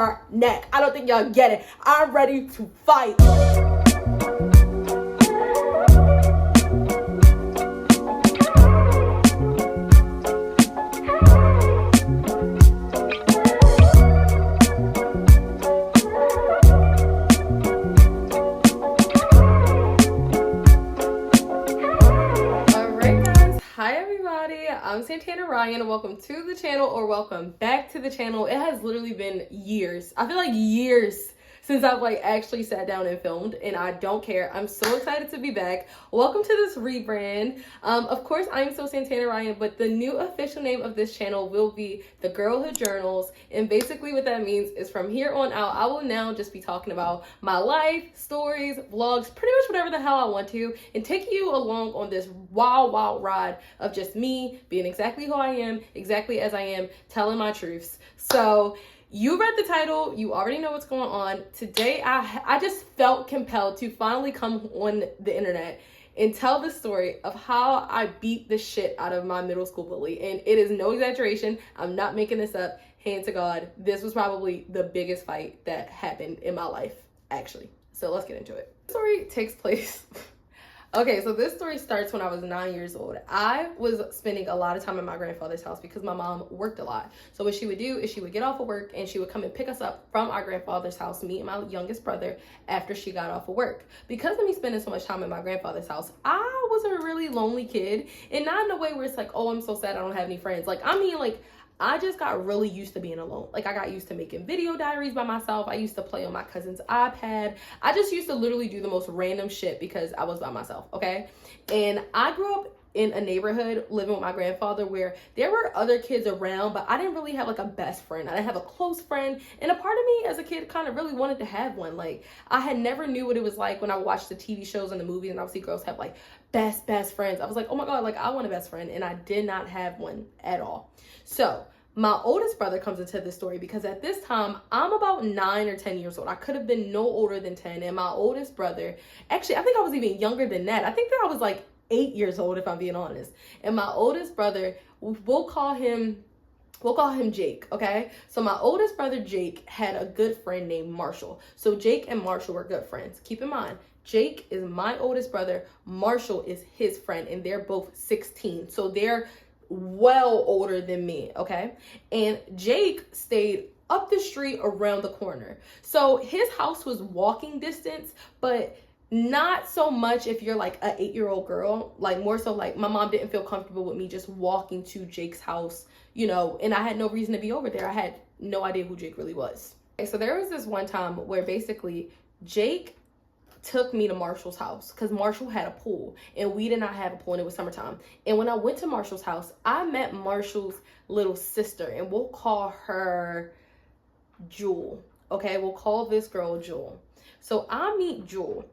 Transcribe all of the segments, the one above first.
her neck. I don't think y'all get it. I'm ready to fight. I'm Santana Ryan, and welcome to the channel, or welcome back to the channel. It has literally been years. I feel like years since I've actually sat down and filmed, and I don't care. I'm so excited to be back. Welcome to this rebrand. Of course, I'm still Santana Ryan, but the new official name of this channel will be The Girlhood Journals. And basically what that means is from here on out, I will now just be talking about my life, stories, vlogs, pretty much whatever the hell I want to, and take you along on this wild ride of just me being exactly who I am, exactly as I am, telling my truths. So you read the title, you already know what's going on. Today, I just felt compelled to finally come on the internet and tell the story of how I beat the shit out of my middle school bully. And it is no exaggeration. I'm not making this up. Hand to God, this was probably the biggest fight that happened in my life, actually. So let's get into it. The story takes place... Okay, so this story starts when I was 9 years old. I was spending a lot of time at my grandfather's house because my mom worked a lot. So what she would do is she would get off of work and she would come and pick us up from our grandfather's house, me and my youngest brother, after she got off of work. Because of me spending so much time at my grandfather's house, I was a really lonely kid. And not in a way where it's like, oh, I'm so sad I don't have any friends. I just got really used to being alone. I got used to making video diaries by myself. I used to play on my cousin's iPad. I just used to literally do the most random shit because I was by myself, okay? And I grew up in a neighborhood living with my grandfather where there were other kids around, but I didn't really have a best friend. I didn't have a close friend. And a part of me as a kid kind of really wanted to have one. I had never knew what it was like when I watched the TV shows and the movies and I would see girls have best friends. I was like, oh my God, I want a best friend. And I did not have one at all. So my oldest brother comes into this story because at this time, I'm about 9 or 10 years old. I could have been no older than 10. And my oldest brother, actually, I think I was even younger than that. I think that I was 8 years old, if I'm being honest. And my oldest brother, we'll call him Jake, okay? So my oldest brother, Jake, had a good friend named Marshall. So Jake and Marshall were good friends. Keep in mind, Jake is my oldest brother. Marshall is his friend, and they're both 16. So they're well older than me, okay? And Jake stayed up the street around the corner. So his house was walking distance, but not so much if you're an 8-year-old girl. More so my mom didn't feel comfortable with me just walking to Jake's house, and I had no reason to be over there. I had no idea who Jake really was. Okay, so there was this one time where basically Jake took me to Marshall's house because Marshall had a pool and we did not have a pool and it was summertime. And when I went to Marshall's house, I met Marshall's little sister, and we'll call her Jewl. Okay, we'll call this girl Jewl. So I meet Jewl.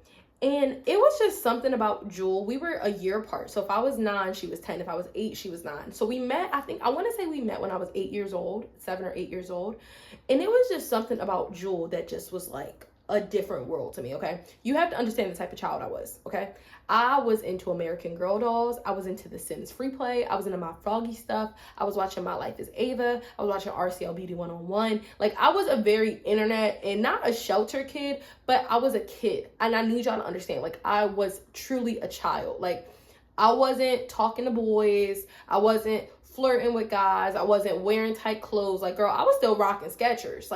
And it was just something about Jewl. We were a year apart. So if I was 9, she was 10. If I was 8, she was 9. So we met, I want to say we met when I was 8 years old, 7 or 8 years old. And it was just something about Jewl that just was a different world to me, okay? You have to understand the type of child I was, okay? I was into American Girl dolls. I was into The Sims free play. I was into my Froggy stuff. I was watching My Life is Ava. I was watching RCL Beauty 101. I was a very internet and not a shelter kid, but I was a kid. And I need y'all to understand, I was truly a child. I wasn't talking to boys. I wasn't flirting with guys. I wasn't wearing tight clothes. Girl, I was still rocking Skechers.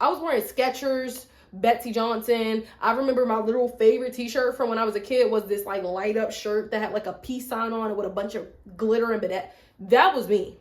I was wearing Skechers, Betsy Johnson. I remember my little favorite t-shirt from when I was a kid was this light up shirt that had a peace sign on it with a bunch of glitter and that was me.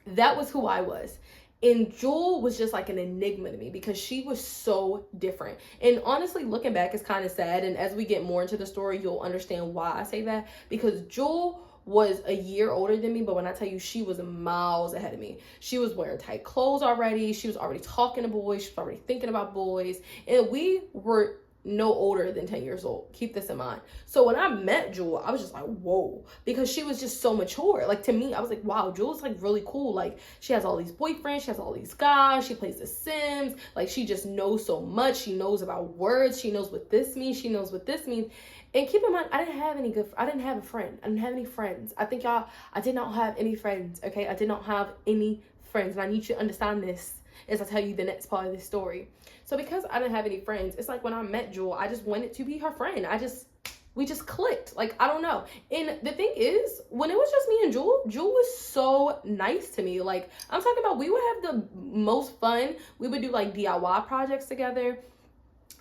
That was who I was. And Jewl was just an enigma to me because she was so different. And honestly, looking back is kind of sad. And as we get more into the story, you'll understand why I say that. Because Jewl was a year older than me, but when I tell you, she was miles ahead of me. She was wearing tight clothes already. She was already talking to boys. She was already thinking about boys. And we were no older than 10 years old. Keep this in mind. So when I met Jewl, I was just whoa, because she was just so mature. To me, I was wow, Jewl's really cool. She has all these boyfriends. She has all these guys. She plays The Sims. She just knows so much. She knows about words. She knows what this means. She knows what this means. And keep in mind, I didn't have a friend. I didn't have any friends. I did not have any friends, okay? I did not have any friends. And I need you to understand this. as I tell you the next part of this story. So because I didn't have any friends, it's like when I met Jewl, I just wanted to be her friend. We just clicked. Like, I don't know. And the thing is, when it was just me and Jewl was so nice to me. Like, I'm talking about, we would have the most fun. We would do like DIY projects together.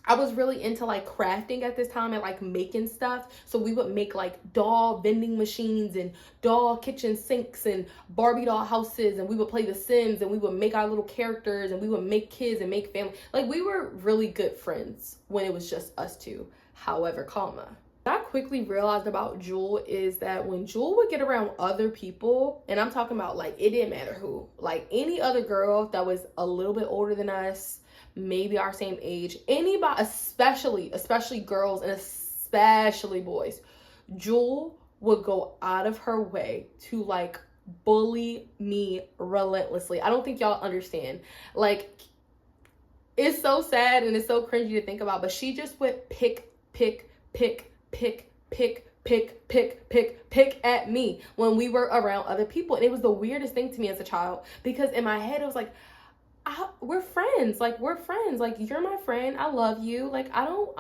I was really into like crafting at this time and like making stuff. So we would make like doll vending machines and doll kitchen sinks and Barbie doll houses, and we would play The Sims, and we would make our little characters, and we would make kids and make family. Like, we were really good friends when it was just us two. However, what I quickly realized about Jewl is that when Jewl would get around other people, and I'm talking about like, it didn't matter who, like any other girl that was a little bit older than us, maybe our same age, anybody, especially girls and especially boys, Jewl would go out of her way to like bully me relentlessly. I don't think y'all understand. Like, it's so sad and it's so cringy to think about, but she just would pick at me when we were around other people. And it was the weirdest thing to me as a child, because in my head it was like, we're friends. Like, you're my friend. I love you. Like, I don't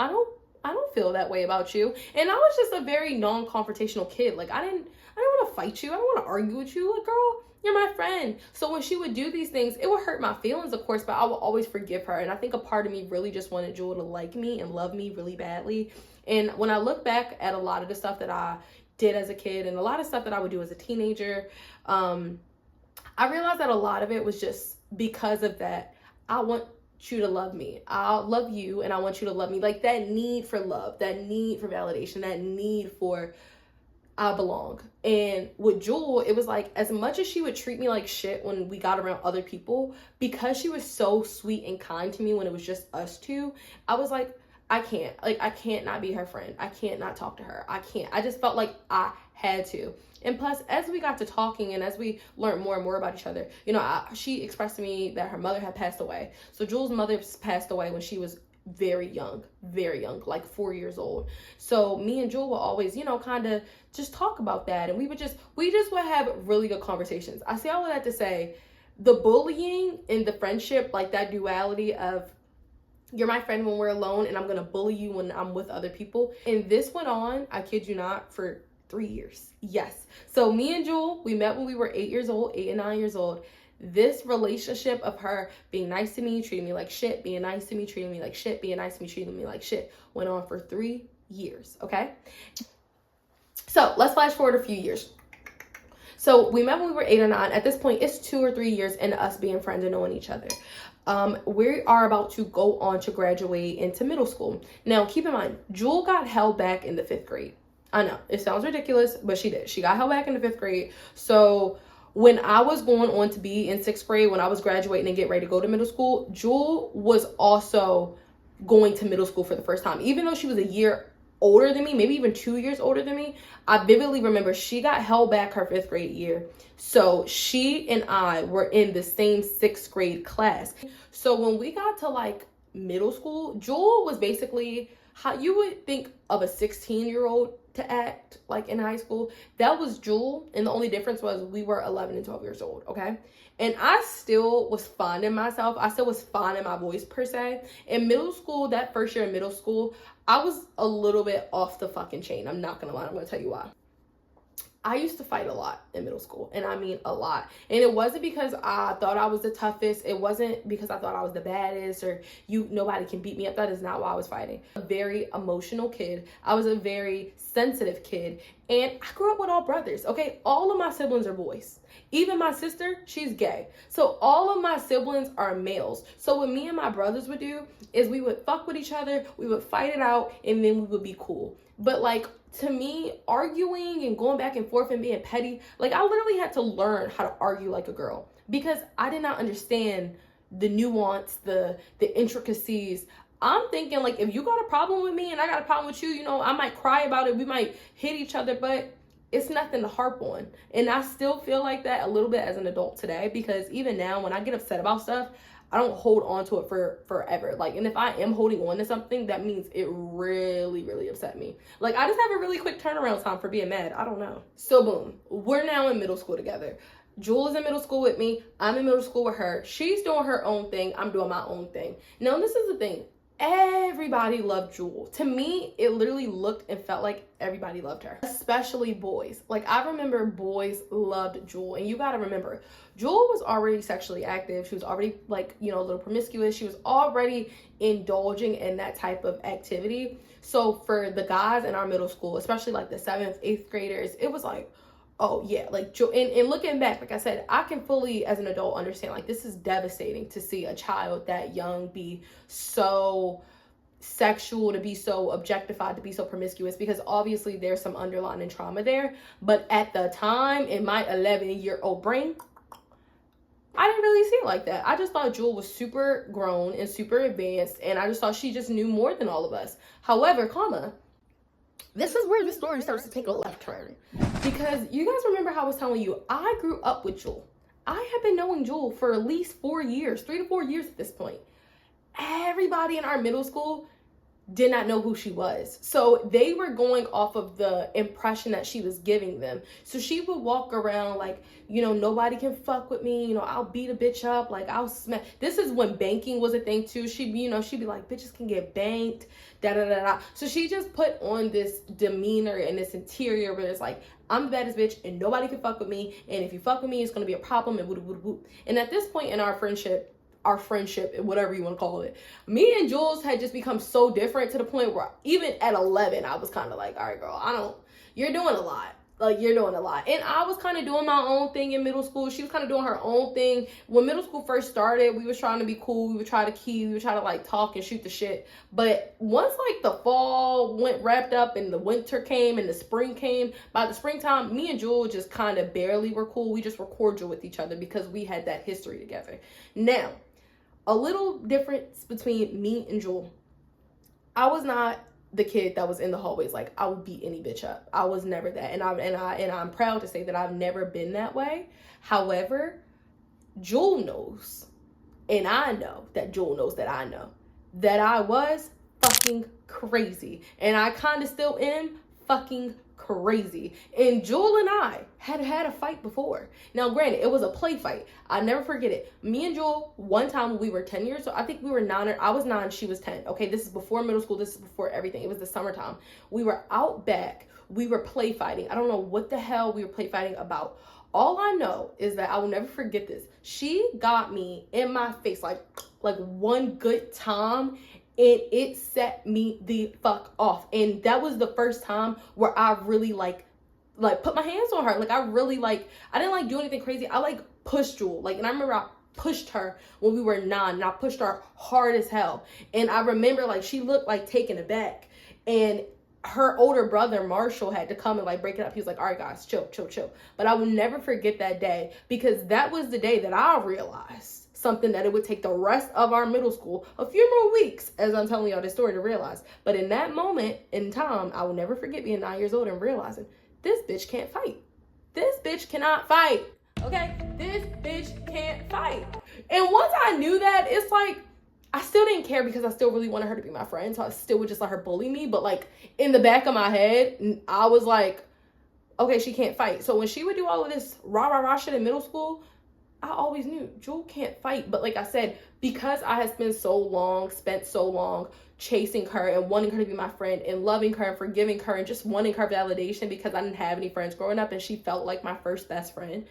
feel that way about you. And I was just a very non-confrontational kid. Like, I didn't want to fight you. I don't want to argue with you. Like, girl, you're my friend. So when she would do these things, it would hurt my feelings, of course, but I would always forgive her. And I think a part of me really just wanted Jewl to like me and love me really badly. And when I look back at a lot of the stuff that I did as a kid and a lot of stuff that I would do as a teenager, I realized that a lot of it was just because of that. I want you to love me. I love you and I want you to love me. Like, that need for love, that need for validation, that need for I belong. And with Jewl, it was like, as much as she would treat me like shit when we got around other people, because she was so sweet and kind to me when it was just us two, I was like, I can't not be her friend. I can't not talk to her. I just felt like I had to. And plus, as we got to talking and as we learned more and more about each other, you know, she expressed to me that her mother had passed away. So Jewl's mother passed away when she was very young, like 4 years old. So me and Jewl would always, you know, kind of just talk about that. And we just would have really good conversations. I say all of that to say, the bullying and the friendship, like that duality of, you're my friend when we're alone and I'm going to bully you when I'm with other people. And this went on, I kid you not, for 3 years. Yes. So me and Jewl, we met when we were 8 and 9 years old. This relationship of her being nice to me, treating me like shit, being nice to me, treating me like shit, being nice to me, treating me like shit, went on for 3 years. Okay. So let's flash forward a few years. So we met when we were 8 or 9. At this point, it's 2 or 3 years into us being friends and knowing each other. We are about to go on to graduate into middle school. Now, keep in mind, Jewl got held back in the 5th grade. I know, it sounds ridiculous, but she did. She got held back in the 5th grade. So when I was going on to be in 6th grade, when I was graduating and get ready to go to middle school, Jewl was also going to middle school for the first time. Even though she was a year older than me, maybe even 2 years older than me, I vividly remember she got held back her 5th grade year. So she and I were in the same 6th grade class. So when we got to like middle school, Jewl was basically how you would think of a 16-year-old to act like in high school. That was Jewl, and the only difference was we were 11 and 12 years old, okay? And I still was finding myself. I still was finding my voice, per se. In middle school, that first year in middle school, I was a little bit off the fucking chain. I'm not gonna lie. I'm gonna tell you why. I used to fight a lot in middle school, and I mean a lot. And it wasn't because I thought I was the toughest. It wasn't because I thought I was the baddest or nobody can beat me up. That is not why I was fighting. A very emotional kid. I was a very sensitive kid, and I grew up with all brothers, okay? All of my siblings are boys. Even my sister, she's gay. So all of my siblings are males. So what me and my brothers would do is we would fuck with each other, we would fight it out, and then we would be cool. But like, to me, arguing and going back and forth and being petty, like I literally had to learn how to argue like a girl because I did not understand the nuance, the intricacies. I'm thinking like, if you got a problem with me and I got a problem with you, you know, I might cry about it. We might hit each other, but it's nothing to harp on. And I still feel like that a little bit as an adult today, because even now when I get upset about stuff, I don't hold on to it for forever. Like, and if I am holding on to something, that means it really, really upset me. Like, I just have a really quick turnaround time for being mad. I don't know. So boom, we're now in middle school together. Jewl is in middle school with me. I'm in middle school with her. She's doing her own thing. I'm doing my own thing. Now, this is the thing. Everybody loved Jewl. To me, it literally looked and felt like everybody loved her, especially boys. Like, I remember boys loved Jewl. And you got to remember, Jewl was already sexually active. She was already, like, you know, a little promiscuous. She was already indulging in that type of activity. So for the guys in our middle school, especially like the 7th, 8th graders, it was like, oh yeah, like, and looking back, like I said, I can fully, as an adult, understand, like, this is devastating to see a child that young be so sexual, to be so objectified, to be so promiscuous, because obviously there's some underlying trauma there. But at the time, in my 11-year-old brain, I didn't really see it like that. I just thought Jewl was super grown and super advanced, and I just thought she just knew more than all of us. However, this is where the story starts to take a left turn. Because you guys remember how I was telling you, I grew up with Jewl. I have been knowing Jewl for at least 4 years, 3 to 4 years at this point. Everybody in our middle school did not know who she was. So they were going off of the impression that she was giving them. So she would walk around like, you know, nobody can fuck with me. You know, I'll beat a bitch up. Like, I'll smack. This is when banking was a thing too. She'd be like, bitches can get banked, da da da da. So she just put on this demeanor and this interior where it's like, I'm the baddest bitch and nobody can fuck with me. And if you fuck with me, it's going to be a problem. And whoop. And at this point in our friendship, whatever you want to call it, me and Jules had just become so different to the point where even at 11, I was kind of like, all right, girl, you're doing a lot. Like, you're doing a lot. And I was kind of doing my own thing in middle school. She was kind of doing her own thing. When middle school first started, we was trying to be cool. We would try to key. We would try to, like, talk and shoot the shit. But once, like, the fall wrapped up and the winter came and the spring came, by the springtime, me and Jewl just kind of barely were cool. We just were cordial with each other because we had that history together. Now, a little difference between me and Jewl. I was not the kid that was in the hallways like, I would beat any bitch up. I was never that. And I'm proud to say that I've never been that way. However, Jewl knows, and I know that Jewl knows that I know, that I was fucking crazy. And I kind of still am fucking crazy. And Jewl and I had a fight before. Now, granted, it was a play fight. I never forget it. Me and Jewl, one time when we were 10 years old, I think we were 9, I was 9, she was 10. Okay, this is before middle school. This is before everything. It was the summertime. We were out back. We were play fighting. I don't know what the hell we were play fighting about. All I know is that I will never forget this. She got me in my face like one good time, and it set me the fuck off. And that was the first time where I really like put my hands on her. Like, I really I didn't do anything crazy. I pushed Jewl. And I remember I pushed her when we were 9, and I pushed her hard as hell. And I remember she looked taken aback, and her older brother Marshall had to come and break it up. He was like, all right guys, chill. But I will never forget that day, because that was the day that I realized something that it would take the rest of our middle school a few more weeks, as I'm telling y'all this story, to realize. But in that moment in time, I will never forget being 9 years old and realizing this bitch can't fight. This bitch cannot fight. Okay? This bitch can't fight. And once I knew that, it's I still didn't care, because I still really wanted her to be my friend. So I still would just let her bully me. But in the back of my head, I was like, okay, she can't fight. So when she would do all of this rah shit in middle school, I always knew Jewl can't fight. But like I said, because I had spent so long chasing her and wanting her to be my friend and loving her and forgiving her and just wanting her validation, because I didn't have any friends growing up and she felt like my first best friend,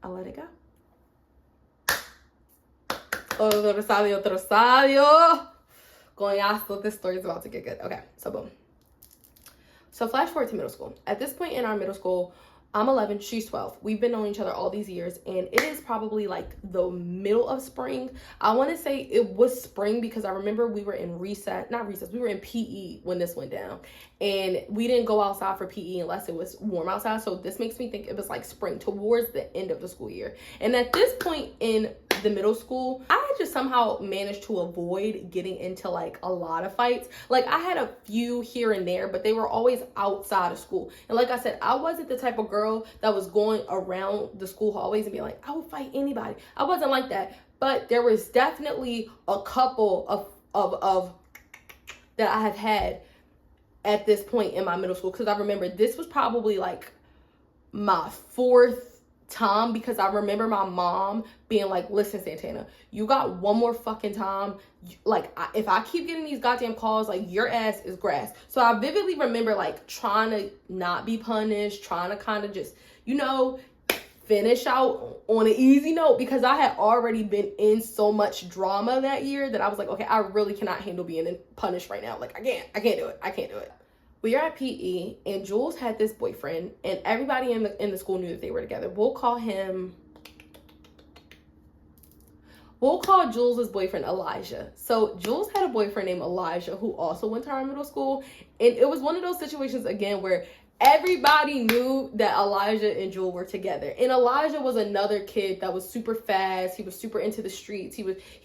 I let it go. Otro sabio. Going asco, this story is about to get good. Okay, so boom. So flash forward to middle school. At this point in our middle school, I'm 11, she's 12. We've been knowing each other all these years, and it is probably the middle of spring. I want to say it was spring, because I remember we were in we were in PE when this went down, and we didn't go outside for PE unless it was warm outside. So this makes me think it was spring, towards the end of the school year. And at this point in the middle school, I just somehow managed to avoid getting into a lot of fights. I had a few here and there, but they were always outside of school. And like I said, I wasn't the type of girl that was going around the school hallways and being like, I will fight anybody. I wasn't like that. But there was definitely a couple of that I have had at this point in my middle school, because I remember this was probably my 4th time because I remember my mom being like, listen, Santana, you got one more fucking time. Like, if I keep getting these goddamn calls, like, your ass is grass. So I vividly remember, like, trying to not be punished, trying to kind of just, you know, finish out on an easy note, because I had already been in so much drama that year that I was like, okay, I really cannot handle being punished right now. Like, I can't do it. We are at PE, and Jules had this boyfriend, and everybody in the school knew that they were together. We'll call Jules' boyfriend Elijah. So Jules had a boyfriend named Elijah who also went to our middle school, and it was one of those situations again where everybody knew that Elijah and Jewl were together. And Elijah was another kid that was super fast. He was super into the streets. He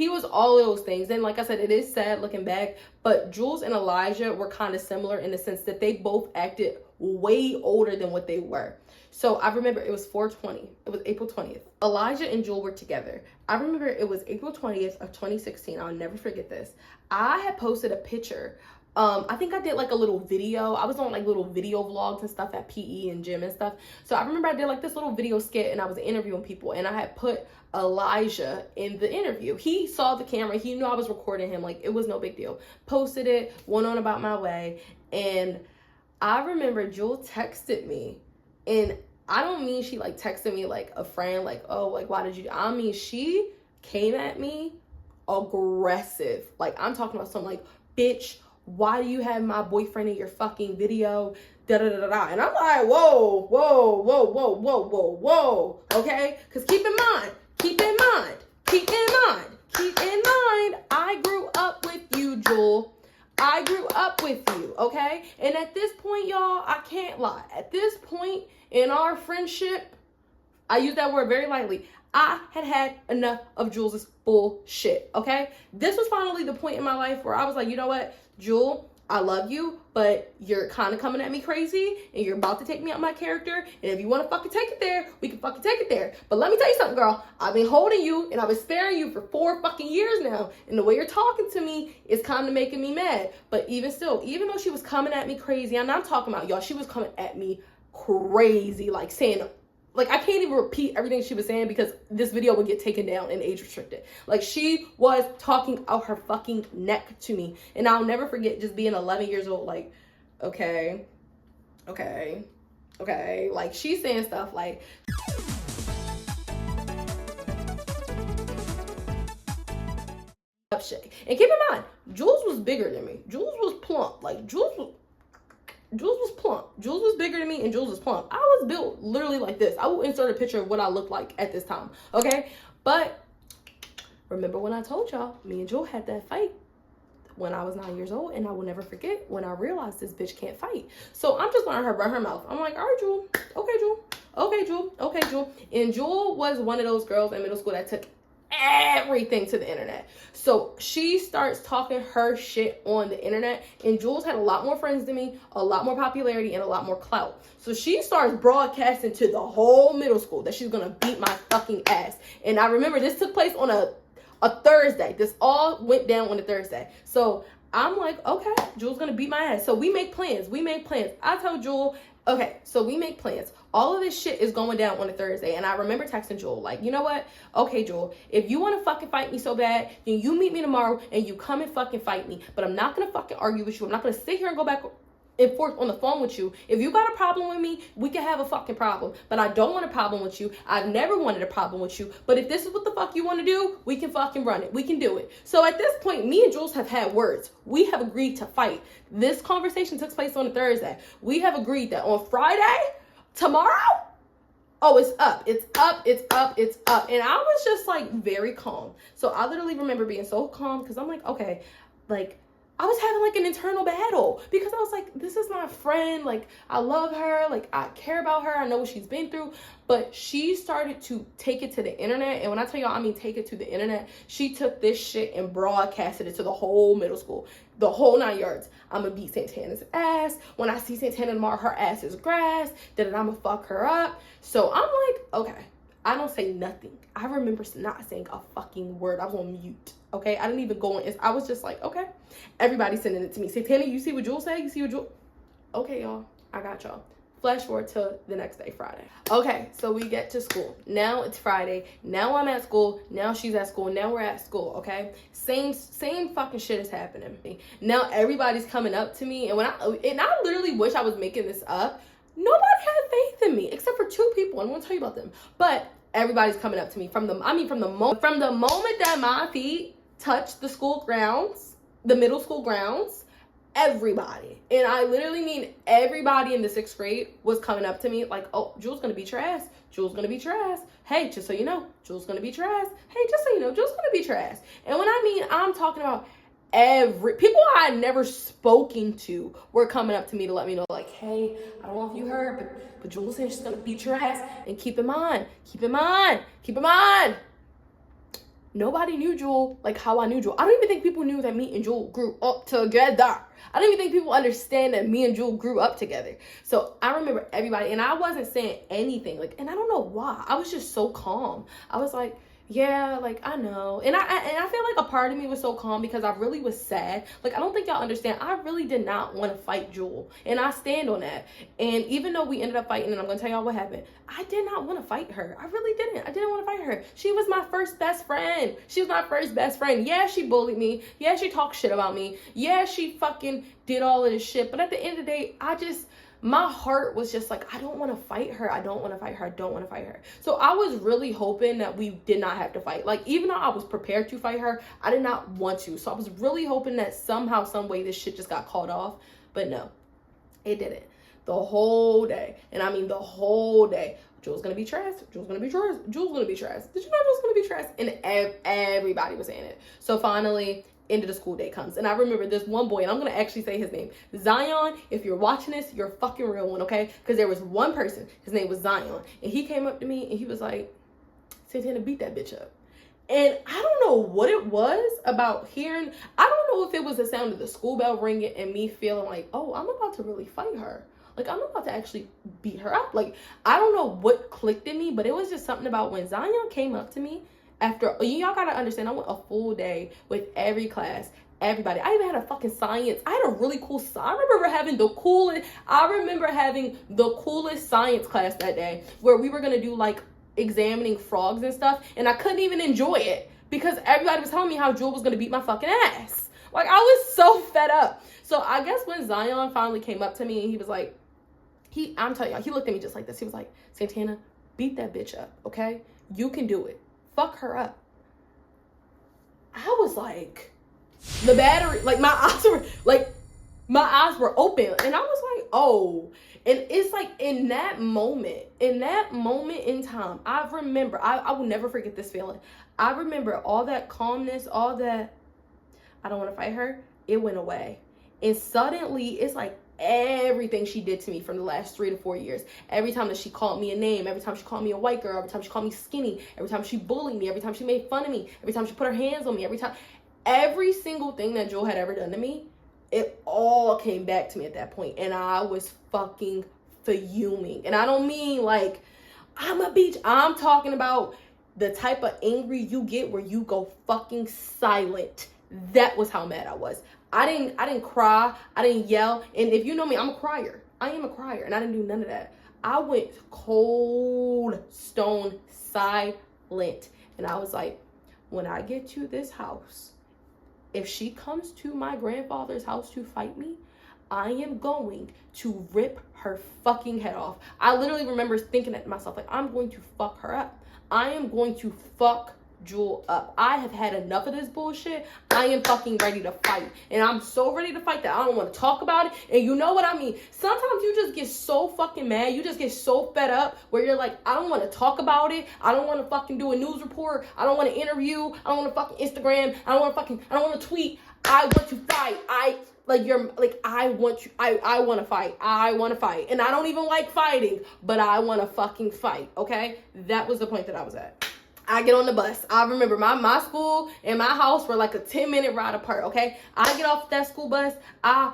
was all of those things. And like I said, it is sad looking back, but Jules and Elijah were kind of similar in the sense that they both acted way older than what they were. So I remember it was 4/20. It was April 20th. Elijah and Jewl were together. I remember it was April 20th of 2016. I'll never forget this. I had posted a picture. I think I did like a little video. I was on like little video vlogs and stuff at PE and gym and stuff. So I remember I did like this little video skit, and I was interviewing people, and I had put Elijah in the interview. He saw the camera. He knew I was recording him. Like, it was no big deal. Posted it, went on about my way. And I remember Jewl texted me, and I don't mean she like texted me like a friend, like, oh, like, why did you, I mean, she came at me aggressive. Like, I'm talking about something like, bitch, why do you have my boyfriend in your fucking video? Da da da da da. And I'm like, whoa, okay? Because keep in mind, I grew up with you, Jewl. I grew up with you, okay? And at this point, y'all, I can't lie. At this point in our friendship, I use that word very lightly, I had enough of Jules's bullshit, okay? This was finally the point in my life where I was like, you know what, Jewl, I love you, but you're kind of coming at me crazy, and you're about to take me out my character, and if you want to fucking take it there, we can fucking take it there. But let me tell you something, girl. I've been holding you, and I've been sparing you for 4 fucking years now, and the way you're talking to me is kind of making me mad. But even still, even though she was coming at me crazy, and I'm talking about, y'all, she was coming at me crazy, like saying, like, I can't even repeat everything she was saying because this video would get taken down and age restricted. Like, she was talking out her fucking neck to me. And I'll never forget just being 11 years old, like, okay. Like, she's saying stuff like, shit. And keep in mind, Jules was bigger than me. Jules was plump. Like, Jules was plump. Jules was bigger than me, and Jules was plump. I was built literally like this. I will insert a picture of what I looked like at this time, okay? But remember when I told y'all, me and Jewl had that fight when I was 9 years old, and I will never forget when I realized this bitch can't fight. So I'm just letting her run her mouth. I'm like, all right, Jewl. Okay, Jewl. Okay, Jewl. Okay, Jewl. And Jewl was one of those girls in middle school that took everything to the internet. So she starts talking her shit on the internet, and Jules had a lot more friends than me, a lot more popularity, and a lot more clout. So she starts broadcasting to the whole middle school that she's gonna beat my fucking ass. And I remember this took place on a Thursday. This all went down on a Thursday. So I'm like, okay, Jules gonna beat my ass. So we make plans. I tell Jewl, okay, so we make plans. All of this shit is going down on a Thursday. And I remember texting Jewl, like, you know what? Okay, Jewl, if you want to fucking fight me so bad, then you meet me tomorrow and you come and fucking fight me. But I'm not going to fucking argue with you. I'm not going to sit here and go back and forth on the phone with you. If you got a problem with me, we can have a fucking problem. But I don't want a problem with you. I've never wanted a problem with you. But if this is what the fuck you want to do, we can fucking run it. We can do it. So at this point, me and Jules have had words. We have agreed to fight. This conversation took place on a Thursday. We have agreed that on Friday, tomorrow, oh, it's up. And I was just like very calm. So I literally remember being so calm because I'm like, okay, like, I was having like an internal battle because I was like, this is my friend. Like, I love her. Like, I care about her. I know what she's been through. But she started to take it to the internet. And when I tell y'all, I mean take it to the internet, she took this shit and broadcasted it to the whole middle school, the whole 9 yards. I'm going to beat Santana's ass. When I see Santana tomorrow, her ass is grass. Then I'm going to fuck her up. So I'm like, okay. I don't say nothing. I remember not saying a fucking word. I was on mute. Okay, I didn't even go on. I was just like, okay. Everybody's sending it to me. Santana, you see what Jewl say? You see what Jewl? Okay, y'all. I got y'all. Flash forward to the next day, Friday. Okay, so we get to school. Now it's Friday. Now I'm at school. Now she's at school. Now we're at school, okay? Same fucking shit is happening. Now everybody's coming up to me, and I literally wish I was making this up. Nobody had faith in me except for 2 people. I'm gonna tell you about them. But everybody's coming up to me from the moment that my feet touched the school grounds, the middle school grounds. Everybody, and I literally mean everybody in the 6th grade was coming up to me like, oh, Jewl's gonna beat your ass. Jewl's gonna beat your ass. Hey, just so you know, Jewl's gonna beat your ass. Hey, just so you know, Jewl's gonna beat your ass. And when I mean, I'm talking about people I had never spoken to were coming up to me to let me know, like, hey, I don't know if you heard, but Jewel said she's gonna beat your ass. And keep in mind, nobody knew Jewl like how I knew Jewl. I don't even think people knew that me and Jewl grew up together. I don't even think people understand that me and Jewl grew up together. So I remember everybody, and I wasn't saying anything, like, and I don't know why. I was just so calm. I was like, yeah, like, I know. And I feel like a part of me was so calm because I really was sad. Like, I don't think y'all understand. I really did not want to fight Jewl. And I stand on that. And even though we ended up fighting, and I'm going to tell y'all what happened, I did not want to fight her. I really didn't. I didn't want to fight her. She was my first best friend. She was my first best friend. Yeah, she bullied me. Yeah, she talked shit about me. Yeah, she fucking did all of this shit. But at the end of the day, my heart was just like, I don't want to fight her. I don't want to fight her. I don't want to fight her. So I was really hoping that we did not have to fight. Like, even though I was prepared to fight her, I did not want to. So I was really hoping that somehow, some way, this shit just got called off. But no, it didn't. The whole day. And I mean the whole day. Jewl's gonna be trash. Jewl's gonna be trash. Jewl's gonna be trash. Did you know Jewl's gonna be trash? And everybody was saying it. So finally, end of the school day comes, and I remember this one boy, and I'm gonna actually say his name, Zion. If you're watching this, you're a fucking real one, okay? Because there was one person, his name was Zion, and he came up to me and he was like, Santana, beat that bitch up. And I don't know what it was about hearing, I don't know if it was the sound of the school bell ringing and me feeling like, oh, I'm about to really fight her. Like, I'm about to actually beat her up. Like, I don't know what clicked in me, but it was just something about when Zion came up to me. After, y'all gotta understand, I went a full day with every class, everybody. I even had a fucking science. I had a really cool, I remember having the coolest science class that day, where we were gonna do like examining frogs and stuff, and I couldn't even enjoy it because everybody was telling me how Jewl was gonna beat my fucking ass. Like, I was so fed up. So I guess when Zion finally came up to me and he was like, I'm telling y'all, he looked at me just like this. He was like, Santana, beat that bitch up, okay? You can do it. Fuck her up. I was like, the battery, like my eyes were open, and I was like, oh. And it's like in that moment in time, I remember, I will never forget this feeling. I remember all that calmness, all that, I don't want to fight her, it went away. And suddenly, it's like everything she did to me from the last 3 to 4 years. Every time that she called me a name, every time she called me a white girl, every time she called me skinny, every time she bullied me, every time she made fun of me, every time she put her hands on me, every single thing that Jewl had ever done to me, it all came back to me at that point. And I was fucking fuming. And I don't mean like, I'm a bitch. I'm talking about the type of angry you get where you go fucking silent. That was how mad I was. I didn't cry. I didn't yell. And if you know me, I'm a crier. I am a crier. And I didn't do none of that. I went cold, stone, silent. And I was like, when I get to this house, if she comes to my grandfather's house to fight me, I am going to rip her fucking head off. I literally remember thinking to myself, like, I'm going to fuck her up. I am going to fuck Jewl up. I have had enough of this bullshit. I am fucking ready to fight. And I'm so ready to fight that I don't want to talk about it. And you know what I mean? Sometimes you just get so fucking mad. You just get so fed up where you're like, I don't want to talk about it. I don't want to fucking do a news report. I don't want to interview. I don't want to fucking Instagram. I don't want to tweet. I want to fight. I want to fight. I want to fight. And I don't even like fighting, but I want to fucking fight. Okay? That was the point that I was at. I get on the bus. I remember my school and my house were like a 10-minute ride apart, okay? I get off that school bus. I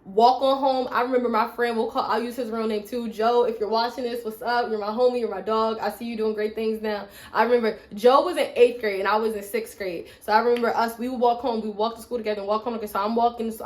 walk on home. I remember my friend, I'll use his real name too, Joe. If you're watching this, what's up? You're my homie, you're my dog. I see you doing great things now. I remember Joe was in 8th grade and I was in 6th grade. So I remember we would walk home. We walk to school together and walk home together. So I'm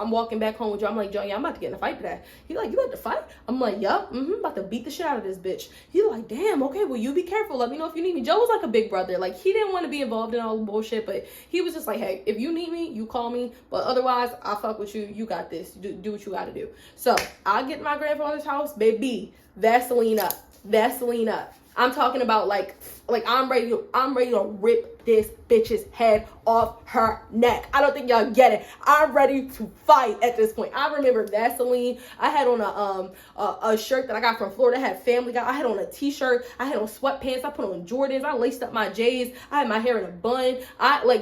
walking back home with Joe. I'm like, Joe, yeah, I'm about to get in a fight today. He's like, you about to fight? I'm like, yup, about to beat the shit out of this bitch. He's like, damn, okay, well, you be careful. Let me know if you need me. Joe was like a big brother. Like, he didn't want to be involved in all the bullshit, but he was just like, hey, if you need me, you call me. But otherwise, I'll fuck with you. You got this. Do what you got to do. So I get to my grandfather's house, baby, Vaseline up. I'm talking about like I'm ready to rip this bitch's head off her neck. I don't think y'all get it. I'm ready to fight at this point. I remember Vaseline. I had on a shirt that I got from Florida. I had Family Guy. I had on a t-shirt. I had on sweatpants. I put on Jordans. I laced up my J's. I had my hair in a bun.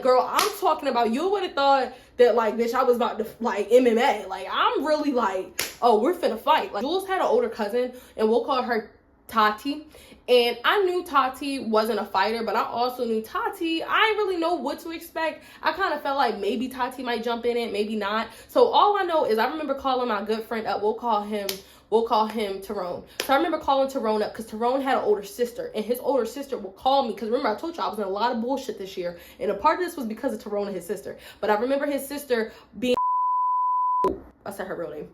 Girl, I'm talking about, you would have thought that, like, bitch, I was about to, like, MMA. Like, I'm really like, oh, we're finna fight. Like, Jules had an older cousin, and we'll call her Tati. And I knew Tati wasn't a fighter, but I also knew Tati, I didn't really know what to expect. I kind of felt like maybe Tati might jump in it, maybe not. So all I know is I remember calling my good friend up. We'll call him Tyrone. So I remember calling Tyrone up because Tyrone had an older sister, and his older sister would call me because remember I told you I was in a lot of bullshit this year, and a part of this was because of Tyrone and his sister. But I remember his sister being, I said her real name.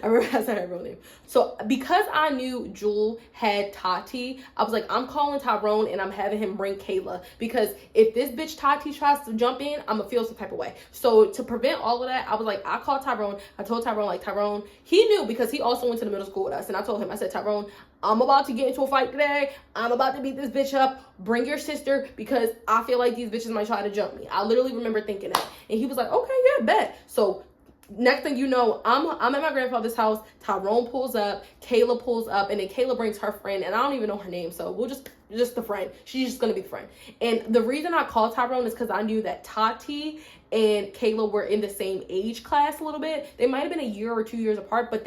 I said her real name. So because I knew Jewl had Tati, I was like, I'm calling Tyrone and I'm having him bring Kayla, because if this bitch Tati tries to jump in, I'm gonna feel some type of way. So to prevent all of that, I was like, I called Tyrone. I told Tyrone, like, Tyrone, he knew because he also went to the middle school with us, and I told him, I said, Tyrone, I'm about to get into a fight today. I'm about to beat this bitch up. Bring your sister because I feel like these bitches might try to jump me. I literally remember thinking that. And he was like, okay, yeah, bet. So next thing you know, I'm at my grandfather's house. Tyrone pulls up, Kayla pulls up, and then Kayla brings her friend, and I don't even know her name, so we'll just the friend. She's just gonna be the friend. And the reason I called Tyrone is because I knew that Tati and Kayla were in the same age class a little bit. They might have been a year or 2 years apart, but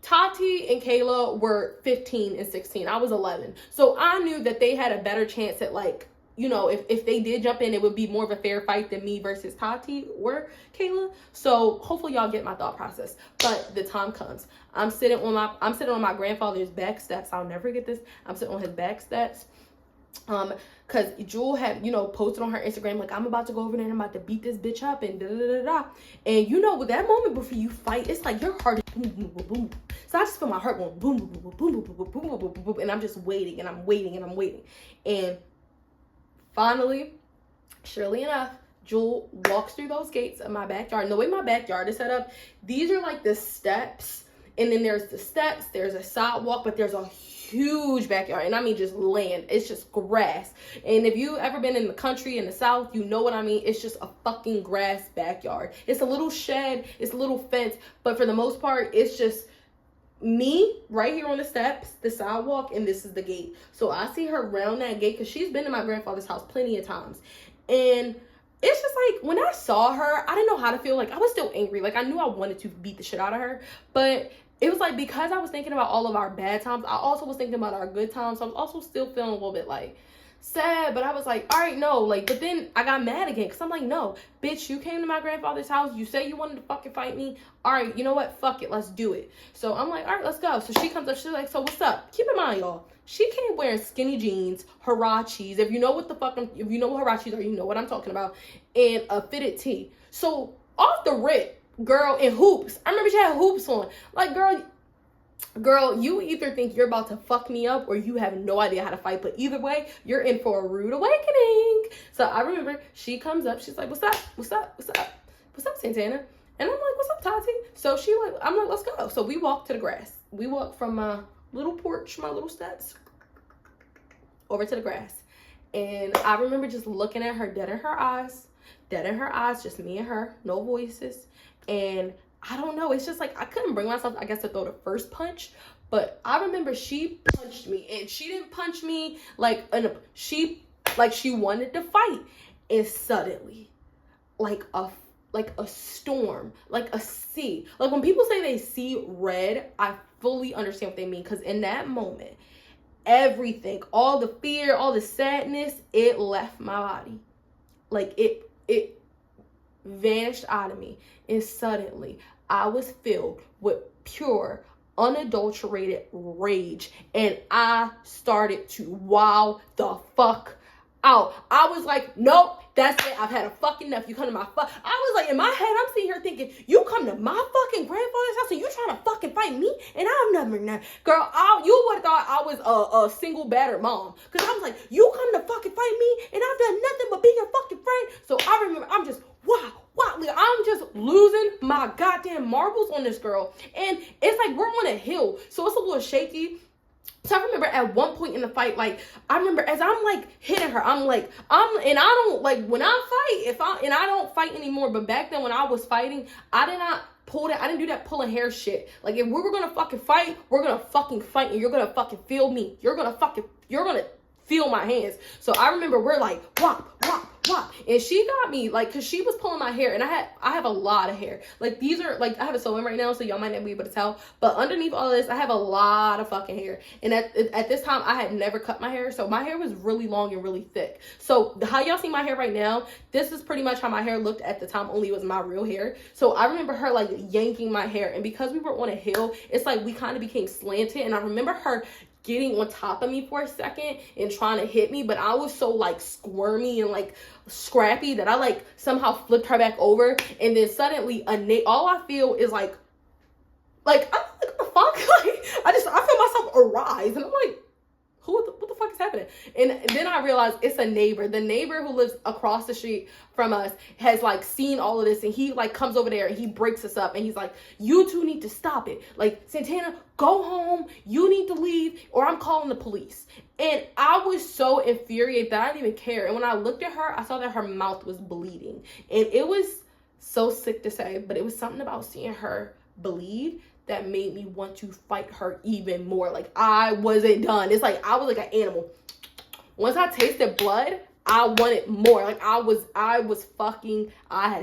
Tati and Kayla were 15 and 16. I was 11. So I knew that they had a better chance at, like, you know, if they did jump in, it would be more of a fair fight than me versus Tati or Kayla. So hopefully y'all get my thought process. But the time comes. I'm sitting on my grandfather's back steps. I'll never get this. I'm sitting on his back steps. Because Jewl had, you know, posted on her Instagram, like, I'm about to go over there and I'm about to beat this bitch up and da-da-da-da-da. And, you know, with that moment before you fight, it's like your heart is boom, boom, boom, boom. So I just feel my heart going boom, boom, boom, boom, boom, boom, boom, boom, boom, boom, boom. And I'm just waiting and I'm waiting and I'm waiting. And finally, surely enough, Jewl walks through those gates of my backyard. And the way my backyard is set up, these are like the steps. And then there's the steps, there's a sidewalk, but there's a huge backyard. And I mean just land. It's just grass. And if you've ever been in the country, in the South, you know what I mean. It's just a fucking grass backyard. It's a little shed, it's a little fence, but for the most part, it's just me right here on the steps, the sidewalk, and this is the gate. So I see her round that gate because she's been to my grandfather's house plenty of times. And it's just like, when I saw her, I didn't know how to feel. Like, I was still angry. Like, I knew I wanted to beat the shit out of her, but it was like, because I was thinking about all of our bad times, I also was thinking about our good times. So I was also still feeling a little bit like sad, but I was like, all right, no, like, but then I got mad again because I'm like, no, bitch, you came to my grandfather's house, you say you wanted to fucking fight me, all right, you know what, fuck it, let's do it. So I'm like, all right, let's go. So she comes up, she's like, so what's up? Keep in mind, y'all, she came wearing skinny jeans, Huaraches, if you know what Huaraches are, you know what I'm talking about, and a fitted tee. So off the rip, girl, in hoops, I remember she had hoops on, like, girl, you either think you're about to fuck me up or you have no idea how to fight. But either way, you're in for a rude awakening. So I remember she comes up. She's like, what's up? What's up? What's up? What's up, Santana? And I'm like, what's up, Tati? So I'm like, let's go. So we walk to the grass. We walk from my little porch, my little steps, over to the grass. And I remember just looking at her dead in her eyes, just me and her, no voices. And I don't know, it's just like, I couldn't bring myself, I guess, to throw the first punch, but I remember she punched me, and she didn't punch me like she wanted to fight, and suddenly, like a storm, like a sea, like when people say they see red, I fully understand what they mean, because in that moment, everything, all the fear, all the sadness, it left my body, like it vanished out of me. And suddenly I was filled with pure, unadulterated rage, and I started to wow the fuck out. I was like, nope, that's it. I've had a fucking enough. You come to my I was like, in my head, I'm sitting here thinking, you come to my fucking grandfather's house and you trying to fucking fight me? And I'm never, girl, you would have thought I was a single battered mom. Because I was like, you come to fucking fight me and I've done nothing but be your fucking friend. So I remember, I'm just, wow. I'm just losing my goddamn marbles on this girl. And it's like, we're on a hill. So it's a little shaky. So I remember at one point in the fight, like, I remember as I'm like hitting her, and I don't like when I fight, I don't fight anymore. But back then when I was fighting, I didn't do that pulling hair shit. Like, if we were gonna fucking fight, we're gonna fucking fight, and you're gonna fucking feel me. You're gonna feel my hands. So I remember we're like, whop, whop, whop. And she got me, like, because she was pulling my hair, and I have a lot of hair. Like, these are, like, I have a sew in right now, so y'all might not be able to tell. But underneath all this, I have a lot of fucking hair. And at this time, I had never cut my hair, so my hair was really long and really thick. So how y'all see my hair right now, this is pretty much how my hair looked at the time, only it was my real hair. So I remember her, like, yanking my hair. And because we were on a hill, it's like we kind of became slanted. And I remember her getting on top of me for a second and trying to hit me, but I was so like squirmy and like scrappy that I like somehow flipped her back over, and then suddenly all I feel is like I'm like, what the fuck? Like, I feel myself arise, and I'm like, what the fuck is happening? And then I realized it's a neighbor. The neighbor who lives across the street from us has like seen all of this, and he like comes over there and he breaks us up, and he's like, you two need to stop it. Like, Santana, go home. You need to leave, or I'm calling the police. And I was so infuriated that I didn't even care. And when I looked at her, I saw that her mouth was bleeding. And it was so sick to say, but it was something about seeing her bleed that made me want to fight her even more. Like, I wasn't done. It's like I was like an animal. Once I tasted blood, I wanted more. Like, I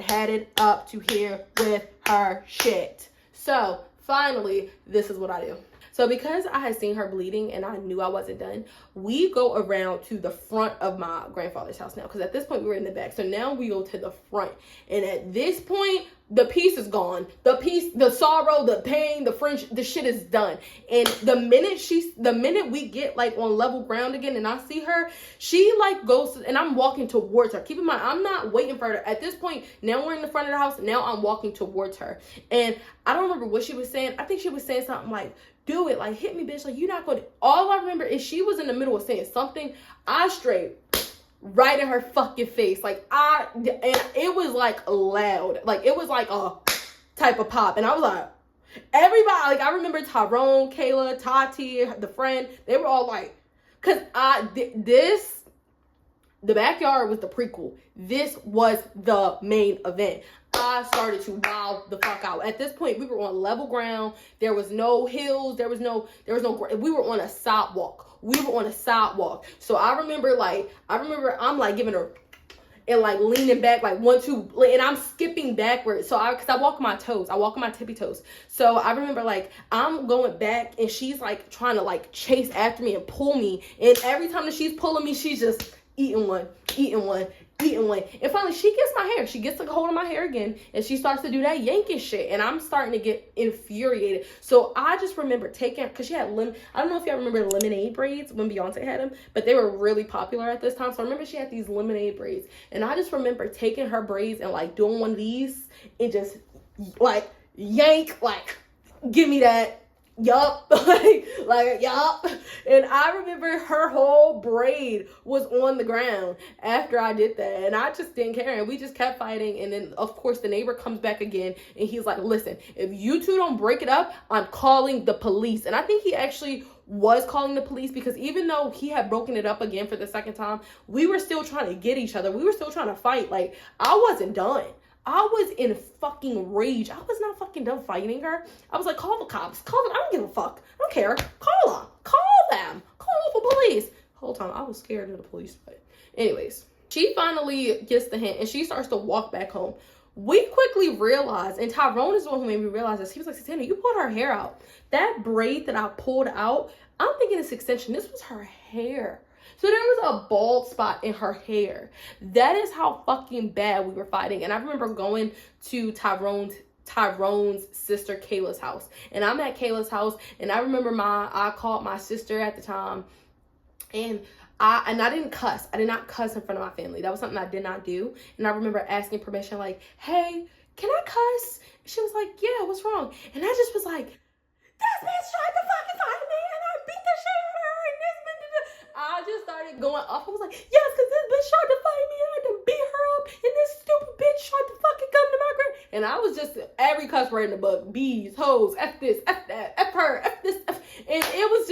had it up to here with her shit. So finally, this is what I do. So because I had seen her bleeding and I knew I wasn't done, we go around to the front of my grandfather's house now. Because at this point, we were in the back. So now we go to the front. And at this point, the peace is gone. The sorrow, the pain, the friendship, the shit is done. And the minute we get like on level ground again and I see her, she like goes, and I'm walking towards her. Keep in mind, I'm not waiting for her. At this point, now we're in the front of the house. Now I'm walking towards her. And I don't remember what she was saying. I think she was saying something like, do it, like, hit me, bitch, like, you're not going to. All I remember is she was in the middle of saying something. I straight right in her fucking face, like, and it was like loud, like, it was like a type of pop, and I was like, everybody, like, I remember Tyrone, Kayla, Tati, the friend, they were all like, because the backyard was the prequel. This was the main event. I started to wow the fuck out. At this point, we were on level ground. There was no hills. We were on a sidewalk. So I remember I'm like giving her and like leaning back, like 1, 2, and I'm skipping backwards. So because I walk on my toes. I walk on my tippy toes. So I remember like I'm going back and she's like trying to like chase after me and pull me. And every time that she's pulling me, she's just eating one. And finally she gets my hair. She gets a hold of my hair again and she starts to do that yanking shit. And I'm starting to get infuriated. So I just remember taking, because she had I don't know if y'all remember the lemonade braids when Beyonce had them, but they were really popular at this time. So I remember she had these lemonade braids. And I just remember taking her braids and like doing one of these and just like yank, like, give me that. Yup. like yup. And I remember her whole braid was on the ground after I did that. And I just didn't care. And we just kept fighting. And then, of course, the neighbor comes back again. And he's like, listen, if you two don't break it up, I'm calling the police. And I think he actually was calling the police because even though he had broken it up again for the second time, we were still trying to get each other. We were still trying to fight. Like, I wasn't done. I was in fucking rage. I was not fucking done fighting her. I was like, call the cops. Call them. I don't give a fuck. I don't care. Call them. Call them. Call the police. Whole time, I was scared of the police. But anyways, she finally gets the hint and she starts to walk back home. We quickly realized, and Tyrone is the one who made me realize this. He was like, Satana, you pulled her hair out. That braid that I pulled out, I'm thinking it's extension. This was her hair. So there was a bald spot in her hair. That is how fucking bad we were fighting. And I remember going to Tyrone's Tyrone's sister Kayla's house. And I'm at Kayla's house, and I remember I called my sister at the time, and I didn't cuss. I did not cuss in front of my family. That was something I did not do. And I remember asking permission, like, hey, can I cuss? She was like, yeah, what's wrong? And I just was like, this bitch tried to fucking fight me, and I beat the shit out of her, and this bitch. I just started going off. I was like, yes, because this bitch tried to fight me, and I had to beat her up, and this stupid bitch tried to fucking come to my grave. And I was just every cuss word in the book. Bees, hoes, F this, F that, F her, F this, F. And it was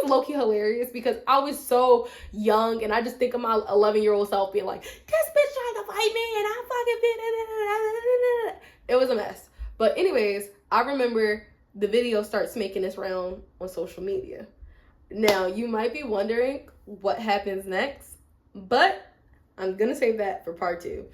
low-key hilarious because I was so young, and I just think of my 11-year-old self being like, this bitch tried to fight me, and I fucking beat it. It was a mess. But anyways, I remember the video starts making its round on social media. Now, you might be wondering what happens next, but I'm gonna save that for part 2.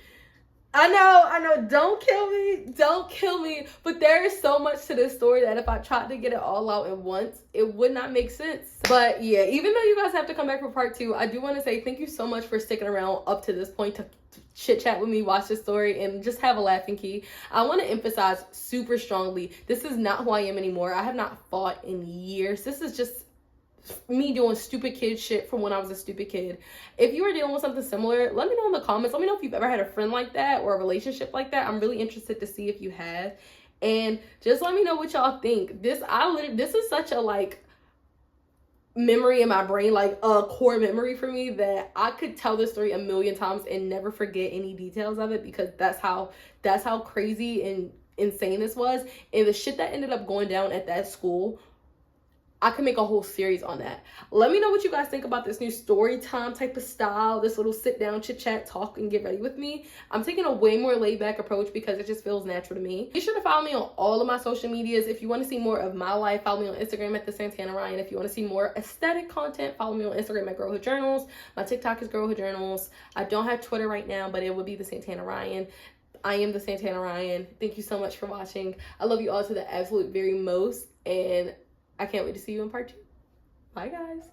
I know, don't kill me, but there is so much to this story that if I tried to get it all out at once, it would not make sense. But yeah, even though you guys have to come back for part 2, I do want to say thank you so much for sticking around up to this point to chit chat with me, watch this story, and just have a laughing key. I want to emphasize super strongly, this is not who I am anymore. I have not fought in years. This is just me doing stupid kid shit from when I was a stupid kid. If you are dealing with something similar, let me know in the comments. Let me know if you've ever had a friend like that or a relationship like that. I'm really interested to see if you have. And just let me know what y'all think. This is such a like memory in my brain, like a core memory for me, that I could tell this story a million times and never forget any details of it, because that's how crazy and insane this was. And the shit that ended up going down at that school, I could make a whole series on that. Let me know what you guys think about this new story time type of style, this little sit down, chit chat, talk, and get ready with me. I'm taking a way more laid back approach because it just feels natural to me. Be sure to follow me on all of my social medias. If you want to see more of my life, follow me on Instagram at the Santana Ryan. If you want to see more aesthetic content, follow me on Instagram at Girlhood Journals. My TikTok is Girlhood Journals. I don't have Twitter right now, but it would be the Santana Ryan. I am the Santana Ryan. Thank you so much for watching. I love you all to the absolute very most, and I can't wait to see you in part 2. Bye, guys.